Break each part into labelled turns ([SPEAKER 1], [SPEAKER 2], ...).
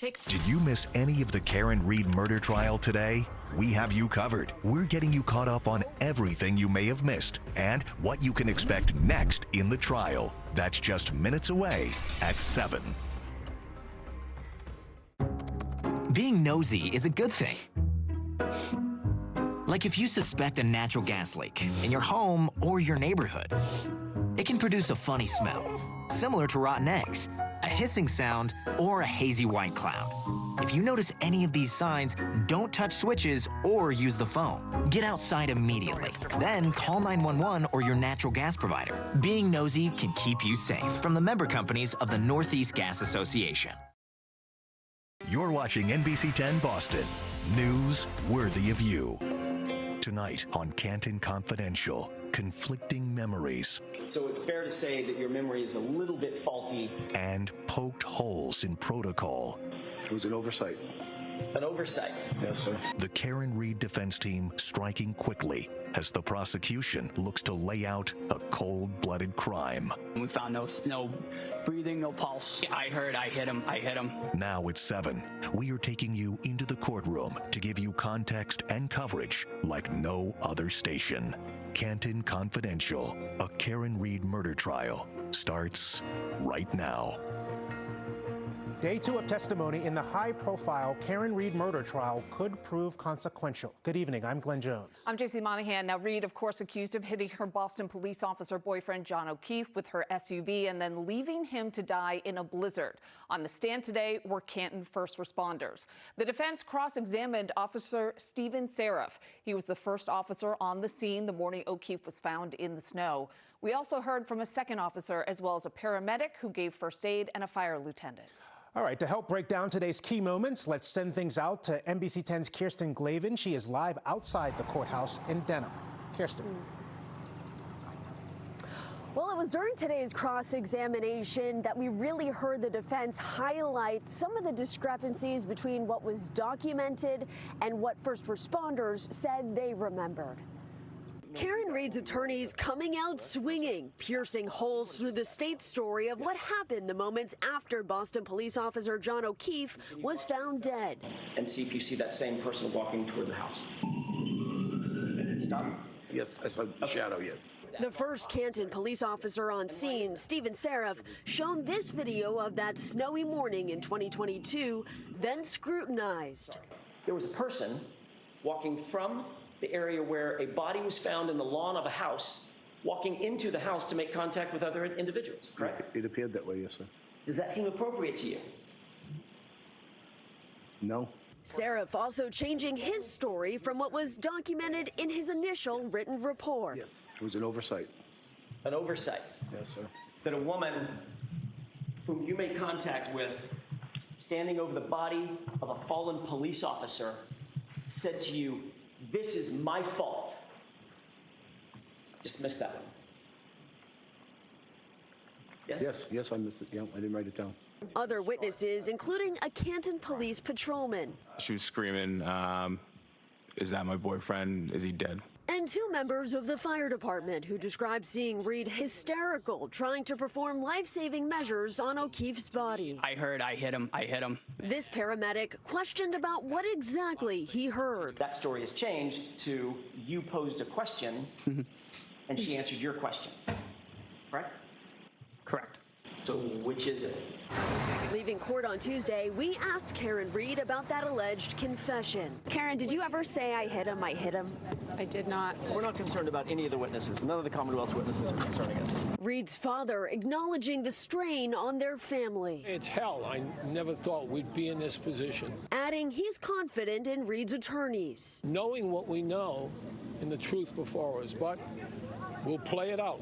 [SPEAKER 1] Did you miss any of the Karen Reed murder trial today? We have you covered. We're getting you caught up on everything you may have missed and what you can expect next in the trial. That's just minutes away at 7.
[SPEAKER 2] Being nosy is a good thing. Like if you suspect a natural gas leak in your home or your neighborhood. It can produce a funny smell, similar to rotten eggs, a hissing sound, or a hazy white cloud. If you notice any of these signs, don't touch switches or use the phone. Get outside immediately. Then call 911 or your natural gas provider. Being nosy can keep you safe. From the member companies of the Northeast Gas Association.
[SPEAKER 1] You're watching NBC10 Boston. News worthy of you. Tonight on Canton Confidential, conflicting memories.
[SPEAKER 3] So it's fair to say that your memory is a little bit faulty.
[SPEAKER 1] And poked holes in protocol.
[SPEAKER 4] It was an oversight.
[SPEAKER 3] An oversight?
[SPEAKER 4] Yes, sir.
[SPEAKER 1] The Karen Reed defense team striking quickly as the prosecution looks to lay out a cold-blooded crime.
[SPEAKER 5] We found no breathing, no pulse. I hit him.
[SPEAKER 1] Now it's 7. We are taking you into the courtroom to give you context and coverage like no other station. Canton Confidential, a Karen Reed murder trial, starts right now.
[SPEAKER 6] Day 2 of testimony in the high-profile Karen Reed murder trial could prove consequential. Good evening, I'm Glenn Jones.
[SPEAKER 7] I'm J.C. Monahan. Now, Reed, of course, accused of hitting her Boston police officer boyfriend John O'Keefe with her SUV and then leaving him to die in a blizzard. On the stand today were Canton first responders. The defense cross-examined Officer Stephen Seraph. He was the first officer on the scene the morning O'Keefe was found in the snow. We also heard from a second officer as well as a paramedic who gave first aid and a fire lieutenant.
[SPEAKER 6] All right, to help break down today's key moments, let's send things out to NBC10's Kirsten Glavin. She is live outside the courthouse in Denham. Kirsten.
[SPEAKER 8] Well, it was during today's cross-examination that we really heard the defense highlight some of the discrepancies between what was documented and what first responders said they remembered. Karen Reed's attorneys coming out swinging, piercing holes through the state story of what happened the moments after Boston police officer John O'Keefe was found dead.
[SPEAKER 3] And see if you see that same person walking toward the house. Stop.
[SPEAKER 4] Yes, I saw the shadow, yes.
[SPEAKER 8] The first Canton police officer on scene, Stephen Seraph, shown this video of that snowy morning in 2022, then scrutinized.
[SPEAKER 3] There was a person walking from the area where a body was found in the lawn of a house, walking into the house to make contact with other individuals, correct?
[SPEAKER 4] It appeared that way, yes, sir.
[SPEAKER 3] Does that seem appropriate to you?
[SPEAKER 4] No.
[SPEAKER 8] Seraph also changing his story from what was documented in his initial written report.
[SPEAKER 4] Yes, it was an oversight.
[SPEAKER 3] An oversight?
[SPEAKER 4] Yes, sir.
[SPEAKER 3] That a woman whom you made contact with, standing over the body of a fallen police officer, said to you, "This is my fault." Just missed that one. Yes?
[SPEAKER 4] Yes, I missed it. Yeah, I didn't write it down.
[SPEAKER 8] Other witnesses, including a Canton police patrolman.
[SPEAKER 9] She was screaming, is that my boyfriend? Is he dead?
[SPEAKER 8] And 2 members of the fire department who described seeing Reed hysterical, trying to perform life-saving measures on O'Keefe's body.
[SPEAKER 5] I hit him.
[SPEAKER 8] This paramedic questioned about what exactly he heard.
[SPEAKER 3] That story has changed to you posed a question and she answered your question, correct?
[SPEAKER 5] Correct.
[SPEAKER 3] So which is it?
[SPEAKER 8] Leaving court on Tuesday, we asked Karen Reed about that alleged confession. Karen, did you ever say I hit him?
[SPEAKER 10] I did not.
[SPEAKER 3] We're not concerned about any of the witnesses. None of the Commonwealth's witnesses are concerning us.
[SPEAKER 8] Reed's father acknowledging the strain on their family.
[SPEAKER 11] It's hell. I never thought we'd be in this position.
[SPEAKER 8] Adding he's confident in Reed's attorneys.
[SPEAKER 11] Knowing what we know and the truth before us, but we'll play it out.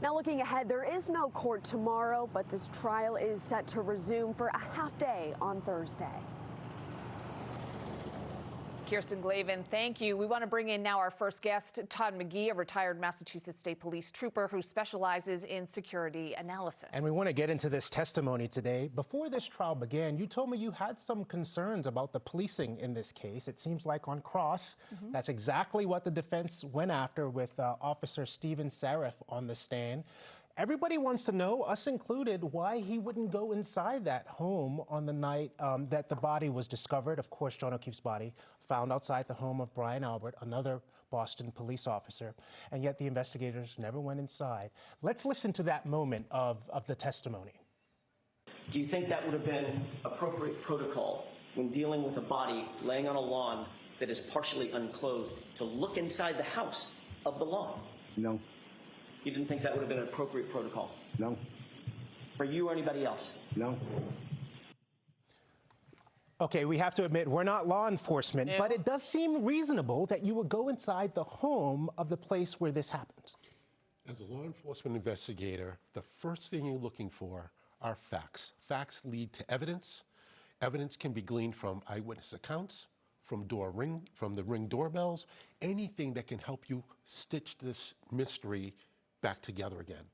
[SPEAKER 8] Now looking ahead, there is no court tomorrow, but this trial is set to resume for a half day on Thursday.
[SPEAKER 7] Kirsten Glavin, thank you. We want to bring in now our first guest, Todd McGee, a retired Massachusetts State Police trooper who specializes in security analysis.
[SPEAKER 6] And we want to get into this testimony today. Before this trial began, you told me you had some concerns about the policing in this case. It seems like on cross, that's exactly what the defense went after with Officer Stephen Seraph on the stand. Everybody wants to know, us included, why he wouldn't go inside that home on the night that the body was discovered. Of course, John O'Keefe's body found outside the home of Brian Albert, another Boston police officer, and yet the investigators never went inside. Let's listen to that moment of the testimony.
[SPEAKER 3] Do you think that would have been appropriate protocol when dealing with a body laying on a lawn that is partially unclothed to look inside the house of the lawn?
[SPEAKER 4] No.
[SPEAKER 3] You didn't think that would have been an appropriate protocol?
[SPEAKER 4] No.
[SPEAKER 3] For you or anybody else?
[SPEAKER 4] No.
[SPEAKER 6] Okay, we have to admit, we're not law enforcement, but it does seem reasonable that you would go inside the home of the place where this happened.
[SPEAKER 10] As a law enforcement investigator, the first thing you're looking for are facts. Facts lead to evidence. Evidence can be gleaned from eyewitness accounts, from the Ring doorbells, anything that can help you stitch this mystery back together again.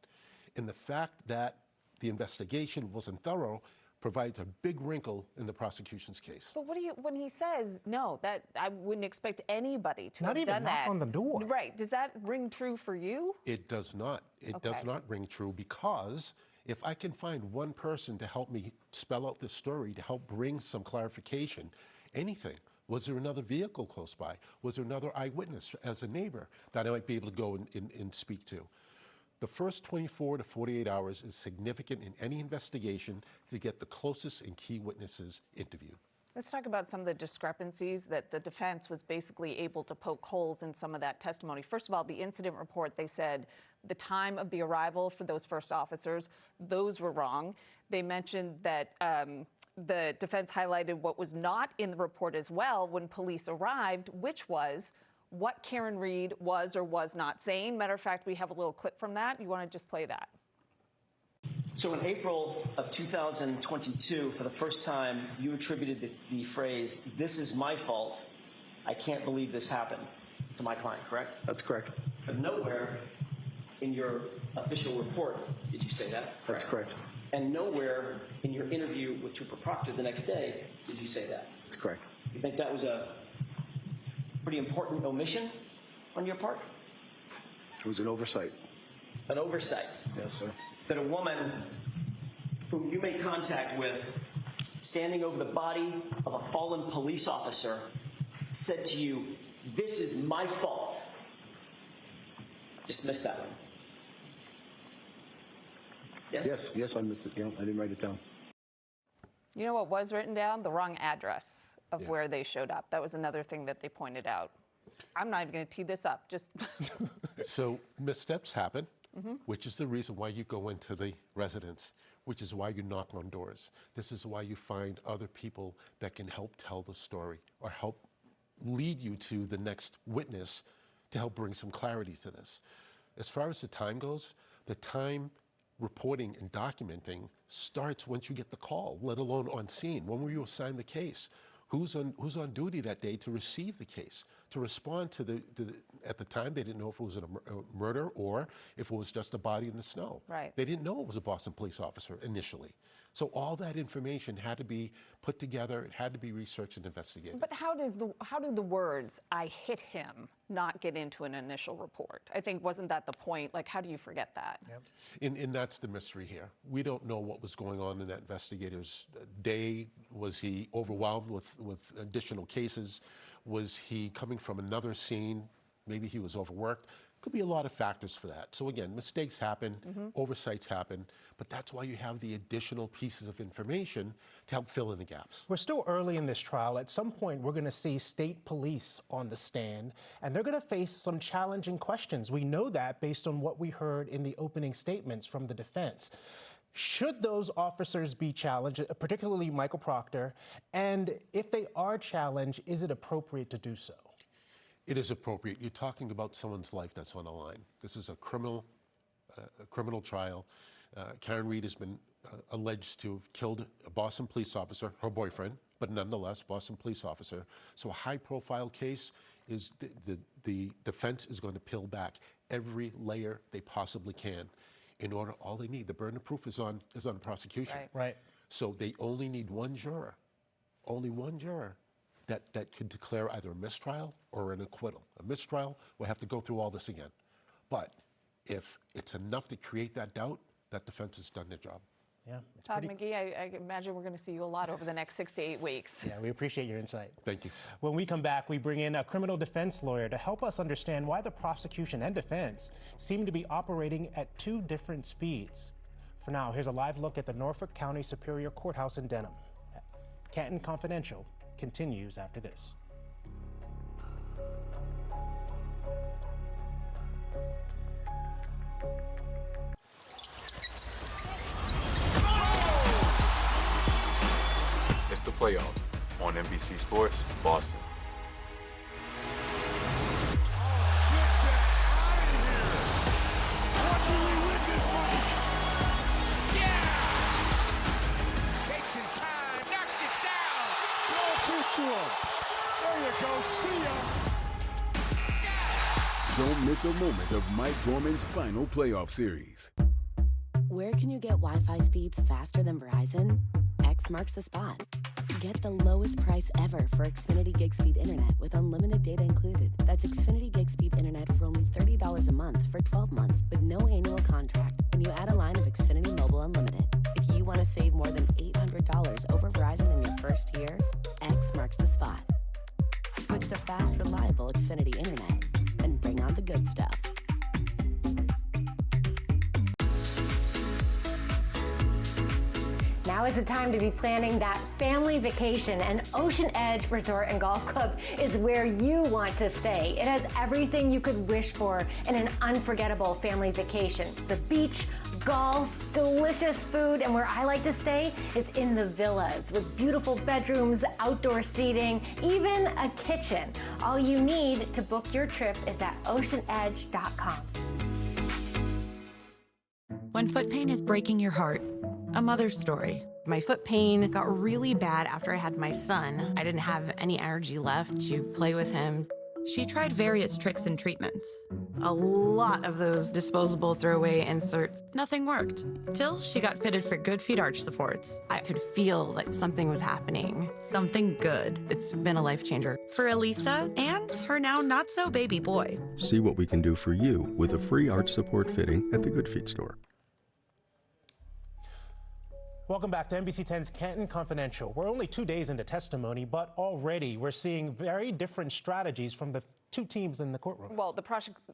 [SPEAKER 10] And the fact that the investigation wasn't thorough provides a big wrinkle in the prosecution's case.
[SPEAKER 7] But when he says no, that I wouldn't expect anybody to
[SPEAKER 6] Not
[SPEAKER 7] have
[SPEAKER 6] even
[SPEAKER 7] done
[SPEAKER 6] knock
[SPEAKER 7] that.
[SPEAKER 6] on the door.
[SPEAKER 7] Right? Does that ring true for you?
[SPEAKER 10] It does not. It does not ring true, because if I can find one person to help me spell out this story, to help bring some clarification, anything. Was there another vehicle close by? Was there another eyewitness as a neighbor that I might be able to go and speak to? The first 24 to 48 hours is significant in any investigation to get the closest and key witnesses interviewed.
[SPEAKER 7] Let's talk about some of the discrepancies that the defense was basically able to poke holes in some of that testimony. First of all, the incident report, they said the time of the arrival for those first officers, those were wrong. They mentioned that the defense highlighted what was not in the report as well when police arrived, which was what Karen Reed was or was not saying. Matter of fact, we have a little clip from that. You want to just play that?
[SPEAKER 3] So in April of 2022, for the first time, you attributed the phrase, "This is my fault. I can't believe this happened," to my client, correct?
[SPEAKER 4] That's correct.
[SPEAKER 3] But nowhere in your official report did you say that.
[SPEAKER 4] That's correct.
[SPEAKER 3] And nowhere in your interview with Trooper Proctor the next day did you say that.
[SPEAKER 4] That's correct.
[SPEAKER 3] You think that was a pretty important omission on your part?
[SPEAKER 4] It was an oversight.
[SPEAKER 3] An oversight?
[SPEAKER 4] Yes, sir.
[SPEAKER 3] That a woman whom you made contact with, standing over the body of a fallen police officer, said to you, "This is my fault." Just missed that one. Yes?
[SPEAKER 4] Yes, I missed it. I didn't write it down.
[SPEAKER 7] You know what was written down? The wrong address of where they showed up. That was another thing that they pointed out. I'm not even going to tee this up. Just
[SPEAKER 10] So missteps happen, which is the reason why you go into the residence, which is why you knock on doors. This is why you find other people that can help tell the story or help lead you to the next witness to help bring some clarity to this. As far as the time goes, the time reporting and documenting starts once you get the call, let alone on scene. When were you assigned the case? Who's on duty that day to receive the case, to respond to the at the time, they didn't know if it was a murder or if it was just a body in the snow.
[SPEAKER 7] Right.
[SPEAKER 10] They didn't know it was a Boston police officer initially. So all that information had to be put together, it had to be researched and investigated.
[SPEAKER 7] But how do the words "I hit him" not get into an initial report? I think, wasn't that the point? Like, how do you forget that?
[SPEAKER 10] Yep. And that's the mystery here. We don't know what was going on in that investigator's day. Was he overwhelmed with additional cases? Was he coming from another scene? Maybe he was overworked. Could be a lot of factors for that. So again, mistakes happen, oversights happen, but that's why you have the additional pieces of information to help fill in the gaps.
[SPEAKER 6] We're still early in this trial. At some point, we're going to see state police on the stand, and they're going to face some challenging questions. We know that based on what we heard in the opening statements from the defense. Should those officers be challenged, particularly Michael Proctor, and if they are challenged, is it appropriate to do so?
[SPEAKER 10] It is appropriate. You're talking about someone's life that's on the line. This is a criminal trial. Karen Reed has been alleged to have killed a Boston police officer, her boyfriend, but nonetheless, Boston police officer. So a high-profile case is the defense is going to peel back every layer they possibly can in order. All they need, the burden of proof is on the prosecution.
[SPEAKER 6] Right.
[SPEAKER 10] So they only need one juror, that could declare either a mistrial or an acquittal. A mistrial, we'll have to go through all this again. But if it's enough to create that doubt, that defense has done their job.
[SPEAKER 6] Yeah,
[SPEAKER 7] Todd McGee, I imagine we're going to see you a lot over the next 6 to 8 weeks.
[SPEAKER 6] Yeah, we appreciate your insight.
[SPEAKER 10] Thank you.
[SPEAKER 6] When we come back, we bring in a criminal defense lawyer to help us understand why the prosecution and defense seem to be operating at two different speeds. For now, here's a live look at the Norfolk County Superior Courthouse in Denham. Canton Confidential continues after this.
[SPEAKER 9] It's the playoffs on NBC Sports Boston.
[SPEAKER 11] There you go, see ya!
[SPEAKER 12] Don't miss a moment of Mike Gorman's final playoff series.
[SPEAKER 13] Where can you get Wi-Fi speeds faster than Verizon? X marks the spot. Get the lowest price ever for Xfinity Gig Speed Internet with unlimited data included. That's Xfinity Gig Speed Internet for only $30 a month for 12 months with no annual contract. And you add a line of Xfinity Mobile Unlimited. If you want to save more than $800 over Verizon in your first year, X marks the spot. Switch to fast, reliable Xfinity Internet and bring on the good stuff.
[SPEAKER 14] Now is the time to be planning that family vacation, and Ocean Edge Resort and Golf Club is where you want to stay. It has everything you could wish for in an unforgettable family vacation. The beach, golf, delicious food, and where I like to stay is in the villas with beautiful bedrooms, outdoor seating, even a kitchen. All you need to book your trip is at oceanedge.com.
[SPEAKER 15] When foot pain is breaking your heart, a mother's story. My foot pain got really bad after I had my son. I didn't have any energy left to play with him. She tried various tricks and treatments. A lot of those disposable throwaway inserts. Nothing worked, till she got fitted for Good Feet arch supports. I could feel that something was happening. Something good. It's been a life changer. For Elisa and her now not-so-baby boy.
[SPEAKER 16] See what we can do for you with a free arch support fitting at the Good Feet store.
[SPEAKER 6] Welcome back to NBC10's Canton Confidential. We're only 2 days into testimony, but already we're seeing very different strategies from the two teams in the courtroom.
[SPEAKER 7] Well, the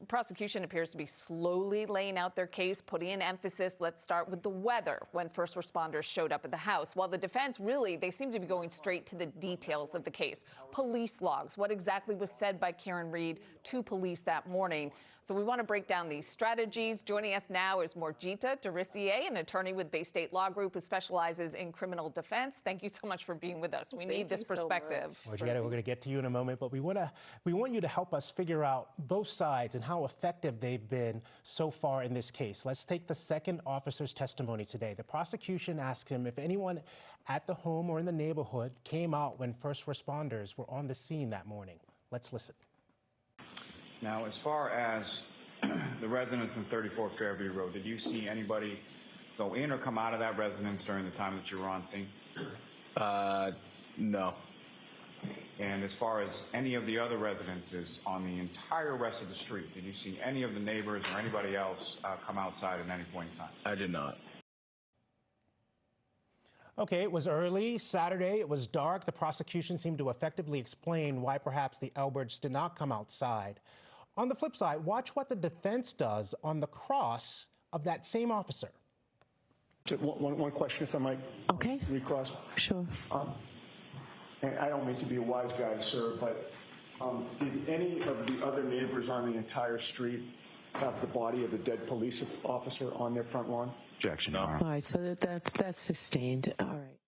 [SPEAKER 7] prosecution appears to be slowly laying out their case, putting an emphasis. Let's start with the weather when first responders showed up at the house. While the defense, really, they seem to be going straight to the details of the case. Police logs, what exactly was said by Karen Reed to police that morning. So we want to break down these strategies. Joining us now is Morgita Darissier, an attorney with Bay State Law Group who specializes in criminal defense. Thank you so much for being with us. We need this perspective.
[SPEAKER 6] Morgita, we're going to get to you in a moment, but we want you to help us figure out both sides and how effective they've been so far in this case. Let's take the second officer's testimony today. The prosecution asked him if anyone at the home or in the neighborhood came out when first responders were on the scene that morning. Let's listen.
[SPEAKER 17] Now, as far as the residence in 34 Fairview Road, did you see anybody go in or come out of that residence during the time that you were on scene?
[SPEAKER 9] No.
[SPEAKER 17] And as far as any of the other residences on the entire rest of the street, did you see any of the neighbors or anybody else come outside at any point in time?
[SPEAKER 9] I did not.
[SPEAKER 6] Okay, it was early Saturday. It was dark. The prosecution seemed to effectively explain why perhaps the Alberts did not come outside. On the flip side, watch what the defense does on the cross of that same officer.
[SPEAKER 11] One question, if I might.
[SPEAKER 18] Okay.
[SPEAKER 11] Recross.
[SPEAKER 18] Sure.
[SPEAKER 11] And I don't mean to be a wise guy, sir, but did any of the other neighbors on the entire street have the body of a dead police officer on their front lawn?
[SPEAKER 17] Objection, Your Honor.
[SPEAKER 18] All right, so that's sustained. All right.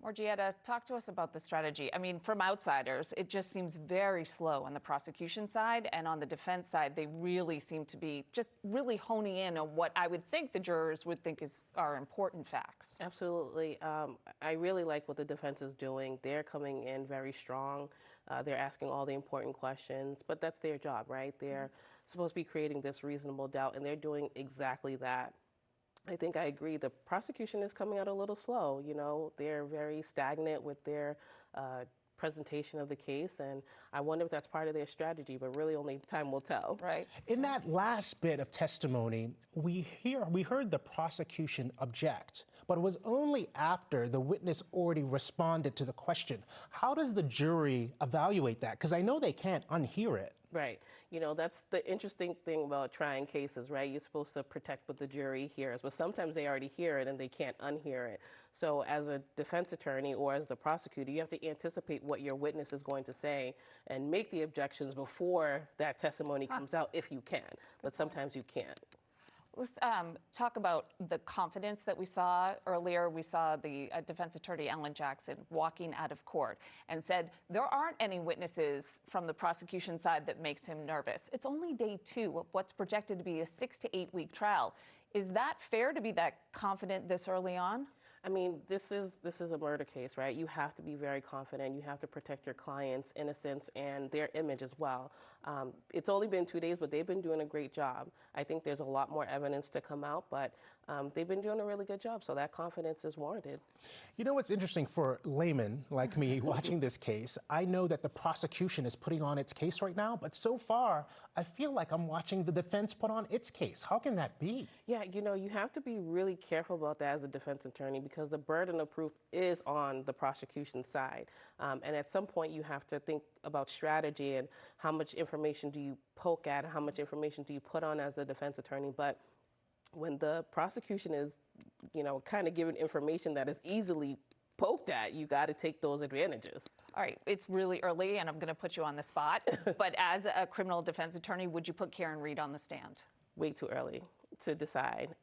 [SPEAKER 7] Morgietta, talk to us about the strategy. I mean, from outsiders, it just seems very slow on the prosecution side, and on the defense side, they really seem to be just really honing in on what I would think the jurors would think are important facts.
[SPEAKER 18] Absolutely. I really like what the defense is doing. They're coming in very strong. They're asking all the important questions, but that's their job, right? They're supposed to be creating this reasonable doubt, and they're doing exactly that. I think I agree. The prosecution is coming out a little slow. You know, they're very stagnant with their presentation of the case, and I wonder if that's part of their strategy, but really only time will tell.
[SPEAKER 7] Right.
[SPEAKER 6] In that last bit of testimony, we heard the prosecution object, but it was only after the witness already responded to the question. How does the jury evaluate that? Because I know they can't unhear it.
[SPEAKER 18] Right. You know, that's the interesting thing about trying cases, right? You're supposed to protect what the jury hears, but sometimes they already hear it and they can't unhear it. So as a defense attorney or as the prosecutor, you have to anticipate what your witness is going to say and make the objections before that testimony comes out if you can, but sometimes you can't.
[SPEAKER 7] Let's talk about the confidence that we saw earlier. We saw the defense attorney, Ellen Jackson, walking out of court and said there aren't any witnesses from the prosecution side that makes him nervous. It's only day 2 of what's projected to be a 6 to 8 week trial. Is that fair to be that confident this early on?
[SPEAKER 18] I mean, this is a murder case, right? You have to be very confident. You have to protect your client's innocence and their image as well. It's only been 2 days, but they've been doing a great job. I think there's a lot more evidence to come out, but they've been doing a really good job, so that confidence is warranted.
[SPEAKER 6] You know what's interesting for laymen like me watching this case? I know that the prosecution is putting on its case right now, but so far, I feel like I'm watching the defense put on its case. How can that be?
[SPEAKER 18] Yeah, you know, you have to be really careful about that as a defense attorney because the burden of proof is on the prosecution side. And at some point, you have to think about strategy and how much information do you poke at, how much information do you put on as a defense attorney. But when the prosecution is, you know, kind of given information that is easily poked at, you got to take those advantages.
[SPEAKER 7] All right, it's really early, and I'm going to put you on the spot. But as a criminal defense attorney, would you put Karen Reed on the stand?
[SPEAKER 18] Way too early to decide.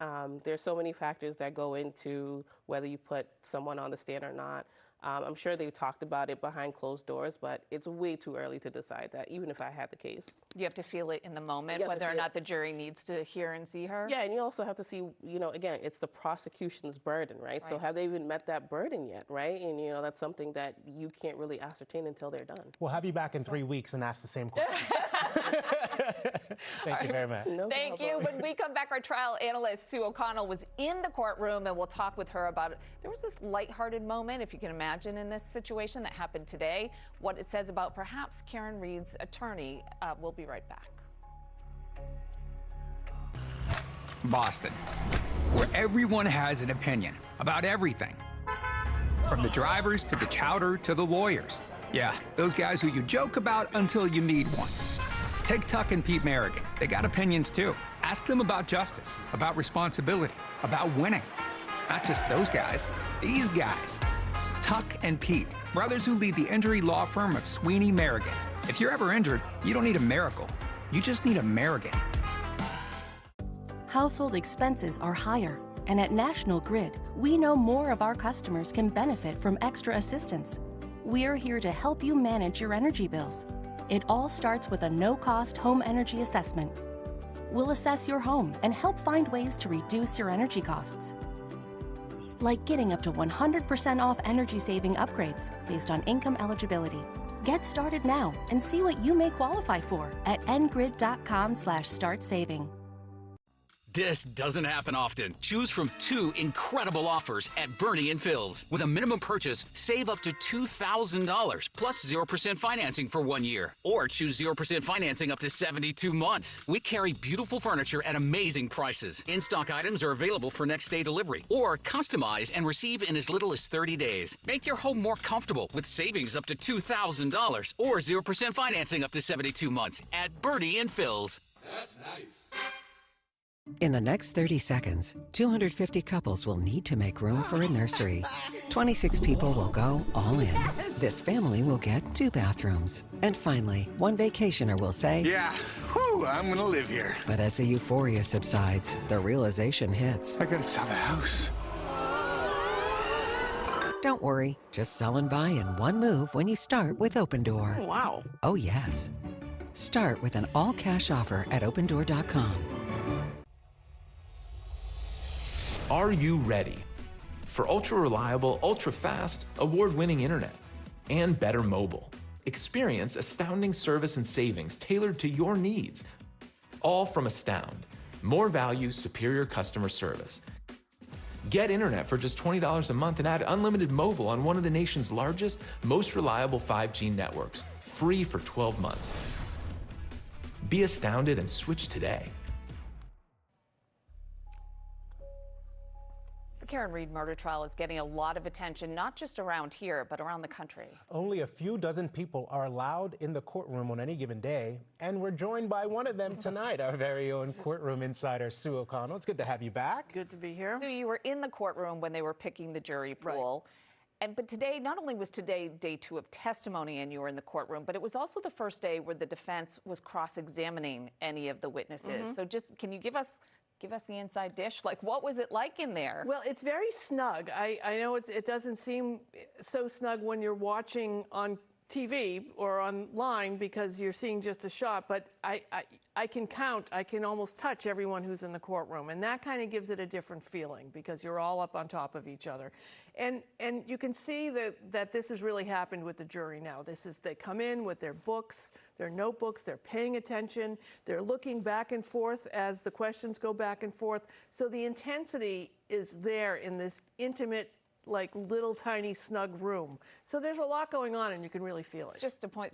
[SPEAKER 18] There's so many factors that go into whether you put someone on the stand or not. I'm sure they've talked about it behind closed doors, but it's way too early to decide that, even if I had the case.
[SPEAKER 7] You have to feel it in the moment, whether or not the jury needs to hear and see her?
[SPEAKER 18] Yeah, and you also have to see, you know, again, it's the prosecution's burden, right? So have they even met that burden yet, right? And, you know, that's something that you can't really ascertain until they're done.
[SPEAKER 6] We'll have you back in 3 weeks and ask the same question. Thank you very much.
[SPEAKER 7] Thank you. When we come back, our trial analyst, Sue O'Connell, was in the courtroom, and we'll talk with her about it. There was this lighthearted moment, if you can imagine, in this situation that happened today. What it says about perhaps Karen Reed's attorney. We'll be right back.
[SPEAKER 19] Boston, where everyone has an opinion about everything. From the drivers to the chowder to the lawyers. Yeah, those guys who you joke about until you need one. Take Tuck and Pete Merrigan. They got opinions too. Ask them about justice, about responsibility, about winning. Not just those guys, these guys. Tuck and Pete, brothers who lead the injury law firm of Sweeney Merrigan. If you're ever injured, you don't need a miracle. You just need a Merrigan.
[SPEAKER 20] Household expenses are higher, and at National Grid, we know more of our customers can benefit from extra assistance. We're here to help you manage your energy bills. It all starts with a no-cost home energy assessment. We'll assess your home and help find ways to reduce your energy costs. Like getting up to 100% off energy-saving upgrades based on income eligibility. Get started now and see what you may qualify for at ngrid.com/startsaving.
[SPEAKER 21] This doesn't happen often. Choose from 2 incredible offers at Bernie and Phil's. With a minimum purchase, save up to $2,000 plus 0% financing for 1 year. Or choose 0% financing up to 72 months. We carry beautiful furniture at amazing prices. In-stock items are available for next day delivery. Or customize and receive in as little as 30 days. Make your home more comfortable with savings up to $2,000 or 0% financing up to 72 months at Bernie and Phil's.
[SPEAKER 22] That's nice. In the next 30 seconds, 250 couples will need to make room for a nursery. 26 people will go all in. This family will get 2 bathrooms. And finally, one vacationer will say,
[SPEAKER 23] "Yeah, whew, I'm gonna live here."
[SPEAKER 22] But as the euphoria subsides, the realization hits.
[SPEAKER 23] I gotta sell the house.
[SPEAKER 22] Don't worry, just sell and buy in one move when you start with Open Door.
[SPEAKER 23] Wow.
[SPEAKER 22] Oh yes. Start with an all-cash offer at opendoor.com.
[SPEAKER 24] Are you ready for ultra-reliable, ultra-fast, award-winning internet and better mobile? Experience astounding service and savings tailored to your needs. All from Astound. More value, superior customer service. Get internet for just $20 a month and add unlimited mobile on one of the nation's largest, most reliable 5G networks, free for 12 months. Be astounded and switch today.
[SPEAKER 7] The Karen Reed murder trial is getting a lot of attention, not just around here, but around the country.
[SPEAKER 6] Only a few dozen people are allowed in the courtroom on any given day, and we're joined by one of them tonight, our very own courtroom insider, Sue O'Connell. It's good to have you back.
[SPEAKER 1] Good to be here.
[SPEAKER 7] Sue, you were in the courtroom when they were picking the jury pool. Right. But today, not only was today day 2 of testimony and you were in the courtroom, but it was also the first day where the defense was cross-examining any of the witnesses. So just, can you give us the inside dish? Like, what was it like in there?
[SPEAKER 1] Well, it's very snug. I know it doesn't seem so snug when you're watching on TV or online because you're seeing just a shot, but I can almost touch everyone who's in the courtroom, and that kind of gives it a different feeling because you're all up on top of each other. And you can see that this has really happened with the jury now. They come in with their books, their notebooks, they're paying attention, they're looking back and forth as the questions go back and forth. So the intensity is there in this intimate, like little tiny snug room. So there's a lot going on and you can really feel it.
[SPEAKER 7] Just to point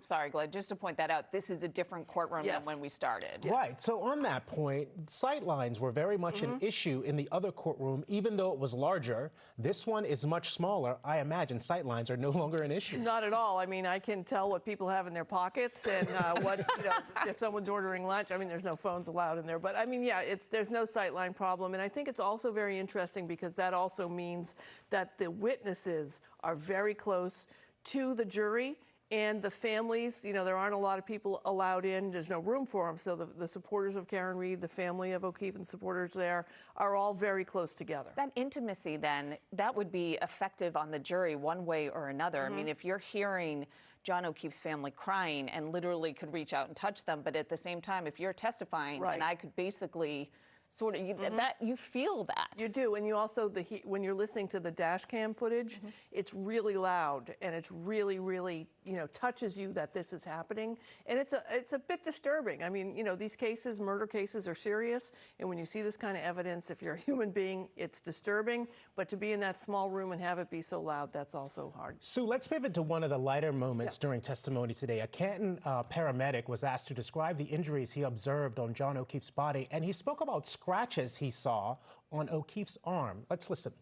[SPEAKER 7] that out, this is a different courtroom than when we started.
[SPEAKER 6] Right, so on that point, sightlines were very much an issue in the other courtroom, even though it was larger. This one is much smaller. I imagine sightlines are no longer an issue.
[SPEAKER 1] Not at all. I mean, I can tell what people have in their pockets and if someone's ordering lunch. I mean, there's no phones allowed in there, but I mean, yeah, there's no sightline problem. And I think it's also very interesting because that also means that the witnesses are very close to the jury and the families. There aren't a lot of people allowed in. There's no room for them. So the supporters of Karen Reed, the family of O'Keefe and supporters there are all very close together.
[SPEAKER 7] That intimacy then, that would be effective on the jury one way or another. I mean, if you're hearing John O'Keefe's family crying and literally could reach out and touch them, but at the same time, if you're testifying and I could basically sort of, that you feel that.
[SPEAKER 1] You do, and you also, when you're listening to the dash cam footage, it's really loud, and it's really, really, touches you that this is happening, and it's a bit disturbing. I mean, these cases, murder cases, are serious, and when you see this kind of evidence, if you're a human being, it's disturbing, but to be in that small room and have it be so loud, that's also hard.
[SPEAKER 6] Sue, let's pivot to one of the lighter moments during testimony today. A Canton paramedic was asked to describe the injuries he observed on John O'Keefe's body, and he spoke about scratches he saw on O'Keefe's arm. Let's listen.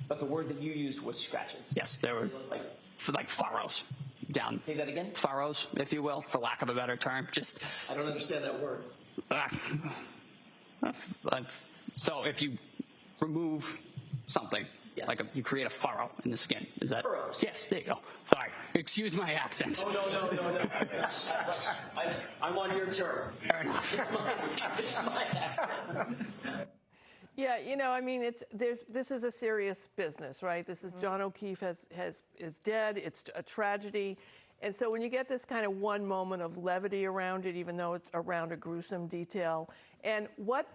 [SPEAKER 3] But the word that you used was scratches.
[SPEAKER 2] Yes, there were like furrows down.
[SPEAKER 3] Say that again?
[SPEAKER 2] Furrows, if you will, for lack of a better term.
[SPEAKER 3] I don't understand that word.
[SPEAKER 2] So if you remove something, you create a furrow in the skin. Is that?
[SPEAKER 3] Furrows.
[SPEAKER 2] Yes, there you go. Sorry. Excuse my accent.
[SPEAKER 3] Oh, no. I'm on your turf.
[SPEAKER 2] Fair enough.
[SPEAKER 3] It's my accent.
[SPEAKER 1] Yeah, I mean, this is a serious business, right? This is John O'Keefe is dead. It's a tragedy. And so when you get this kind of one moment of levity around it, even though it's around a gruesome detail, and what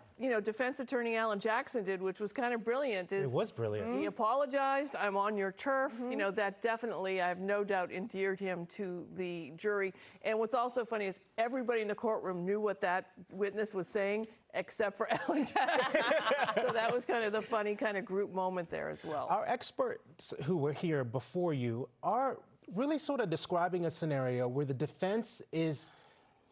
[SPEAKER 1] defense attorney Alan Jackson did, which was kind of brilliant, is
[SPEAKER 6] it was brilliant.
[SPEAKER 1] He apologized. I'm on your turf. That definitely, I have no doubt, endeared him to the jury. And what's also funny is everybody in the courtroom knew what that witness was saying, except for Alan Jackson. So that was kind of the funny kind of group moment there as well.
[SPEAKER 6] Our experts who were here before you are really sort of describing a scenario where the defense is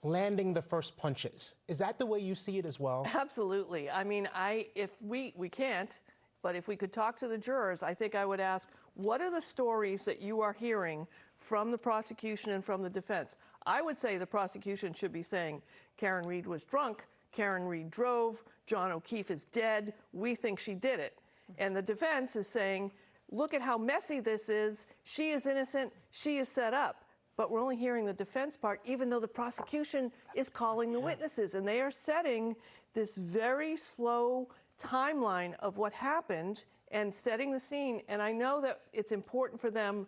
[SPEAKER 6] landing the first punches. Is that the way you see it as well?
[SPEAKER 1] Absolutely. I mean, if we can't, but if we could talk to the jurors, I think I would ask, what are the stories that you are hearing from the prosecution and from the defense? I would say the prosecution should be saying, Karen Reed was drunk, Karen Reed drove, John O'Keefe is dead, we think she did it. And the defense is saying, look at how messy this is, she is innocent, she is set up. But we're only hearing the defense part, even though the prosecution is calling the witnesses. And they are setting this very slow timeline of what happened and setting the scene. And I know that it's important for them,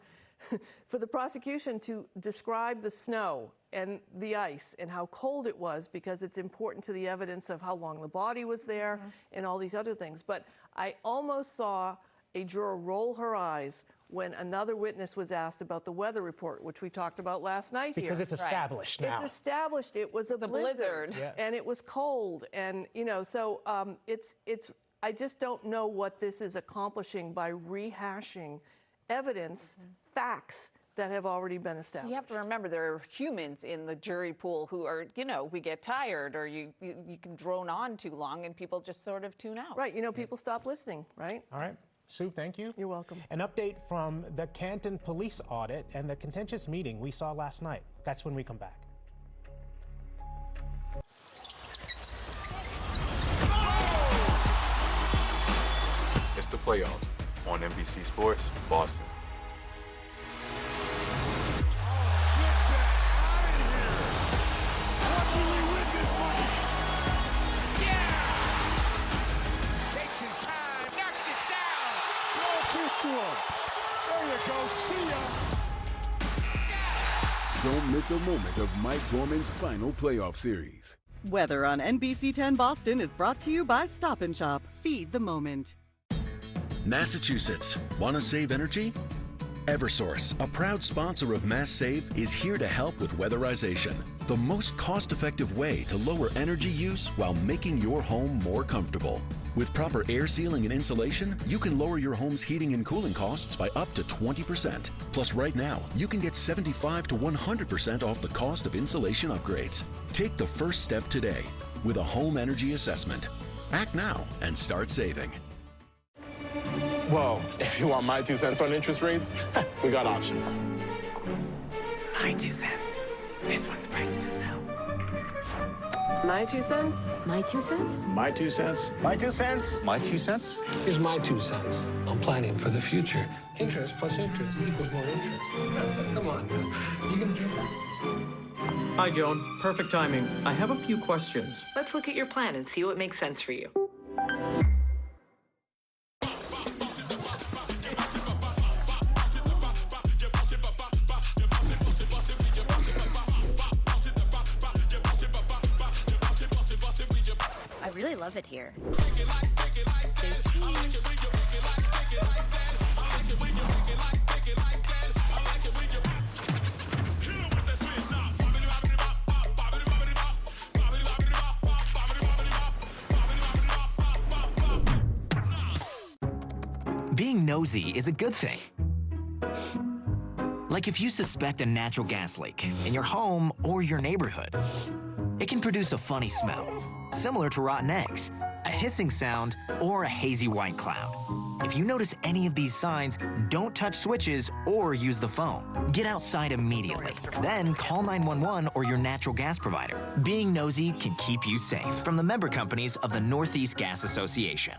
[SPEAKER 1] for the prosecution, to describe the snow and the ice and how cold it was, because it's important to the evidence of how long the body was there and all these other things. But I almost saw a juror roll her eyes when another witness was asked about the weather report, which we talked about last night here.
[SPEAKER 6] Because it's established now.
[SPEAKER 1] It's established. It was a blizzard, and it was cold, and so I just don't know what this is accomplishing by rehashing evidence, facts that have already been established.
[SPEAKER 7] You have to remember there are humans in the jury pool who are, we get tired or you can drone on too long and people just sort of tune out.
[SPEAKER 1] Right, people stop listening, right?
[SPEAKER 6] All right. Sue, thank you.
[SPEAKER 1] You're welcome.
[SPEAKER 6] An update from the Canton police audit and the contentious meeting we saw last night. That's when we come back.
[SPEAKER 4] It's the playoffs on NBC Sports Boston.
[SPEAKER 23] There you go, see ya!
[SPEAKER 12] Don't miss a moment of Mike Gorman's final playoff series.
[SPEAKER 5] Weather on NBC10 Boston is brought to you by Stop & Shop. Feed the moment.
[SPEAKER 8] Massachusetts, want to save energy? Eversource, a proud sponsor of Mass Save, is here to help with weatherization, the most cost-effective way to lower energy use while making your home more comfortable. With proper air sealing and insulation, you can lower your home's heating and cooling costs by up to 20%. Plus, right now, you can get 75 to 100% off the cost of insulation upgrades. Take the first step today with a home energy assessment. Act now and start saving.
[SPEAKER 10] Well, if you want my 2 cents on interest rates, we got options.
[SPEAKER 25] My 2 cents. This one's priced to sell.
[SPEAKER 26] My 2 cents?
[SPEAKER 25] My 2 cents?
[SPEAKER 10] My 2 cents?
[SPEAKER 11] My 2 cents?
[SPEAKER 10] My 2 cents?
[SPEAKER 27] Here's my 2 cents. I'm planning for the future. Interest plus interest equals more interest. Come on, you can do that.
[SPEAKER 28] Hi, Joan. Perfect timing. I have a few questions.
[SPEAKER 26] Let's look at your plan and see what makes sense for you.
[SPEAKER 29] I really love it here.
[SPEAKER 30] Being nosy is a good thing. Like if you suspect a natural gas leak in your home or your neighborhood, it can produce a funny smell, similar to rotten eggs, a hissing sound, or a hazy white cloud. If you notice any of these signs, don't touch switches or use the phone. Get outside immediately. Then call 911 or your natural gas provider. Being nosy can keep you safe. From the member companies of the Northeast Gas Association.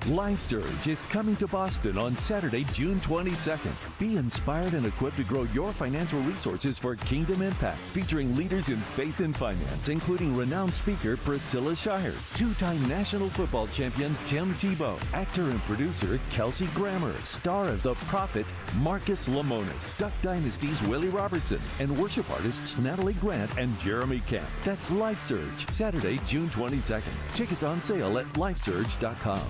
[SPEAKER 31] LifeSurge is coming to Boston on Saturday, June 22nd. Be inspired and equipped to grow your financial resources for Kingdom Impact, featuring leaders in faith and finance, including renowned speaker Priscilla Shirer, two-time national football champion Tim Tebow, actor and producer Kelsey Grammer, star of The Prophet Marcus Lemonis, Duck Dynasty's Willie Robertson, and worship artists Natalie Grant and Jeremy Camp. That's LifeSurge, Saturday, June 22nd. Tickets on sale at lifesurge.com.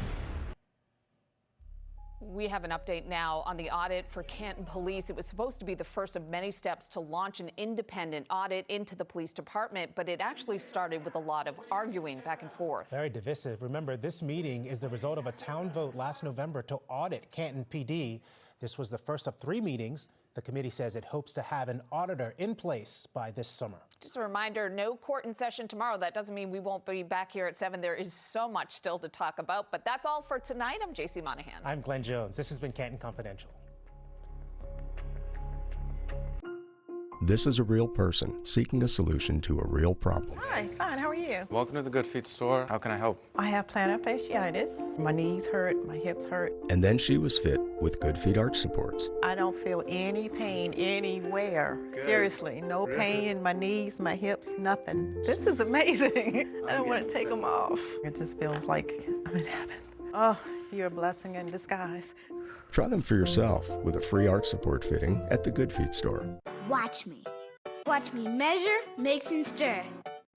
[SPEAKER 7] We have an update now on the audit for Canton Police. It was supposed to be the first of many steps to launch an independent audit into the police department, but it actually started with a lot of arguing back and forth.
[SPEAKER 6] Very divisive. Remember, this meeting is the result of a town vote last November to audit Canton PD. This was the first of 3 meetings. The committee says it hopes to have an auditor in place by this summer.
[SPEAKER 7] Just a reminder, no court in session tomorrow. That doesn't mean we won't be back here at 7. There is so much still to talk about, but that's all for tonight. I'm JC Monahan.
[SPEAKER 6] I'm Glenn Jones. This has been Canton Confidential.
[SPEAKER 16] This is a real person seeking a solution to a real problem.
[SPEAKER 32] Hi, fine, how are you?
[SPEAKER 4] Welcome to the Good Feet store. How can I help?
[SPEAKER 32] I have plantar fasciitis. My knees hurt, my hips hurt.
[SPEAKER 16] And then she was fit with Good Feet arch supports.
[SPEAKER 32] I don't feel any pain anywhere.
[SPEAKER 4] Good.
[SPEAKER 32] Seriously, no pain in my knees, my hips, nothing. This is amazing. I don't want to take them off. It just feels like I'm in heaven. Oh, you're a blessing in disguise.
[SPEAKER 16] Try them for yourself with a free arch support fitting at the Good Feet store.
[SPEAKER 33] Watch me. Watch me measure, mix, and stir.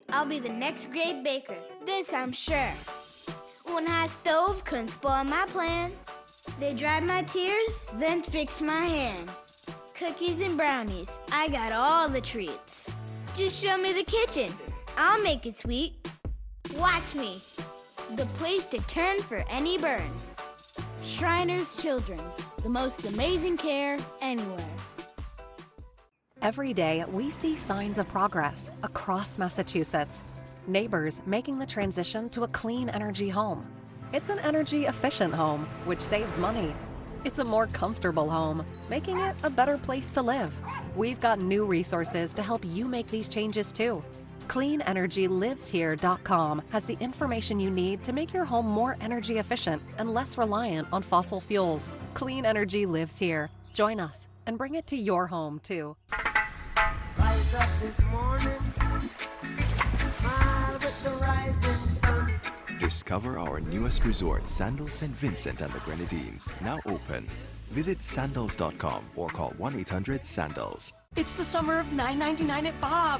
[SPEAKER 33] I'll be the next great baker, this I'm sure. One hot stove couldn't spoil my plan. They dried my tears, then fixed my hand. Cookies and brownies, I got all the treats. Just show me the kitchen, I'll make it sweet. Watch me. the place to turn for any burn. Shriners Children's, the most amazing care anywhere.
[SPEAKER 2] Every day, we see signs of progress across Massachusetts. Neighbors making the transition to a clean energy home. It's an energy-efficient home, which saves money. It's a more comfortable home, making it a better place to live. We've got new resources to help you make these changes too. CleanEnergyLivesHere.com has the information you need to make your home more energy efficient and less reliant on fossil fuels. Clean Energy Lives Here. Join us and bring it to your home too.
[SPEAKER 9] Rise up this morning, smile with the rising sun.
[SPEAKER 13] Discover our newest resort, Sandals St. Vincent and the Grenadines, now open. Visit sandals.com or call 1-800-SANDALS.
[SPEAKER 32] It's the summer of $9.99 at Bob.